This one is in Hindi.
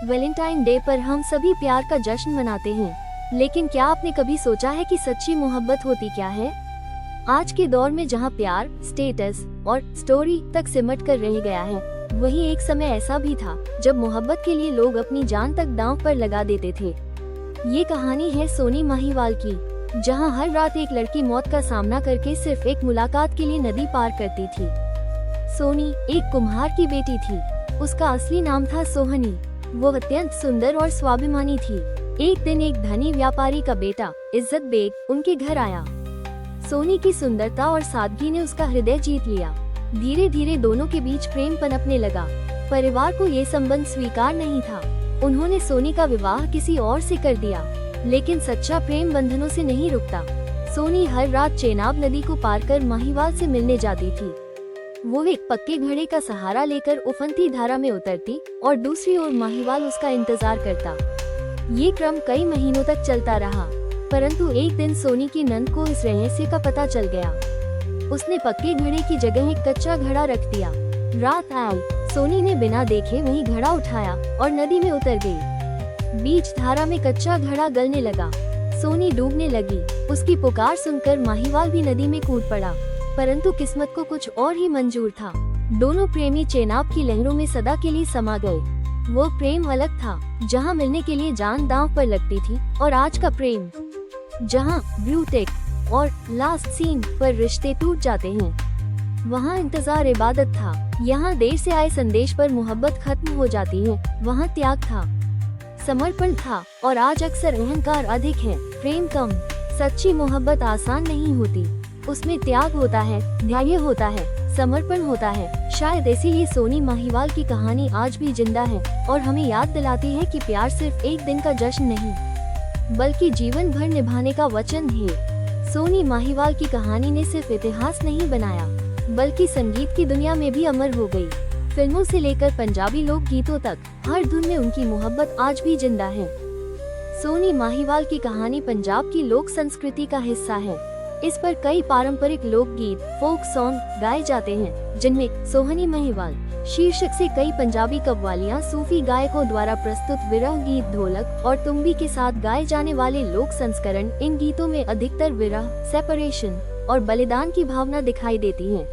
वैलेंटाइन डे पर हम सभी प्यार का जश्न मनाते हैं, लेकिन क्या आपने कभी सोचा है कि सच्ची मोहब्बत होती क्या है? आज के दौर में जहां प्यार स्टेटस और स्टोरी तक सिमट कर रह गया है, वहीं एक समय ऐसा भी था जब मोहब्बत के लिए लोग अपनी जान तक दांव पर लगा देते थे। ये कहानी है सोनी महिवाल की, जहां हर रात एक लड़की मौत का सामना करके सिर्फ एक मुलाकात के लिए नदी पार करती थी। सोनी एक कुम्हार की बेटी थी। उसका असली नाम था सोहनी। वो अत्यंत सुंदर और स्वाभिमानी थी। एक दिन एक धनी व्यापारी का बेटा इज्जत बेग उनके घर आया। सोनी की सुंदरता और सादगी ने उसका हृदय जीत लिया। धीरे धीरे दोनों के बीच प्रेम पनपने लगा। परिवार को ये संबंध स्वीकार नहीं था। उन्होंने सोनी का विवाह किसी और से कर दिया, लेकिन सच्चा प्रेम बंधनों से नहीं रुकता। सोनी हर रात चेनाब नदी को पार कर महिवाल से मिलने जाती थी। वो एक पक्के घड़े का सहारा लेकर उफनती धारा में उतरती और दूसरी ओर महिवाल उसका इंतजार करता। ये क्रम कई महीनों तक चलता रहा, परंतु एक दिन सोनी की नंद को इस रहस्य का पता चल गया। उसने पक्के घड़े की जगह एक कच्चा घड़ा रख दिया। रात आई, सोनी ने बिना देखे वहीं घड़ा उठाया और नदी में उतर गई। बीच धारा में कच्चा घड़ा गलने लगा। सोनी डूबने लगी। उसकी पुकार सुनकर महिवाल भी नदी में कूद पड़ा, परंतु किस्मत को कुछ और ही मंजूर था। दोनों प्रेमी चेनाब की लहरों में सदा के लिए समा गए। वो प्रेम अलग था, जहां मिलने के लिए जान दांव पर लगती थी, और आज का प्रेम, जहां ब्लू टिक और लास्ट सीन पर रिश्ते टूट जाते हैं। वहां इंतजार इबादत था। यहाँ देर से आए संदेश पर मोहब्बत खत्म हो जाती है। वहाँ त्याग था, समर्पण था, और आज अक्सर अहंकार अधिक है, प्रेम कम। सच्ची मोहब्बत आसान नहीं होती। उसमें त्याग होता है, न्याय होता है, समर्पण होता है। शायद इसीलिए सोनी महिवाल की कहानी आज भी जिंदा है और हमें याद दिलाती है कि प्यार सिर्फ एक दिन का जश्न नहीं, बल्कि जीवन भर निभाने का वचन है। सोनी महिवाल की कहानी ने सिर्फ इतिहास नहीं बनाया, बल्कि संगीत की दुनिया में भी अमर हो गई। फिल्मों से लेकर पंजाबी लोक गीतों तक हर धुन में उनकी मोहब्बत आज भी जिंदा है। सोनी महिवाल की कहानी पंजाब की लोक संस्कृति का हिस्सा है। इस पर कई पारंपरिक लोकगीत, फोक सॉन्ग गाए जाते हैं, जिनमें सोहनी महिवाल शीर्षक से कई पंजाबी कव्वालियां सूफी गायकों द्वारा प्रस्तुत विरह गीत, ढोलक और तुम्बी के साथ गाए जाने वाले लोक संस्करण। इन गीतों में अधिकतर विरह, सेपरेशन और बलिदान की भावना दिखाई देती है।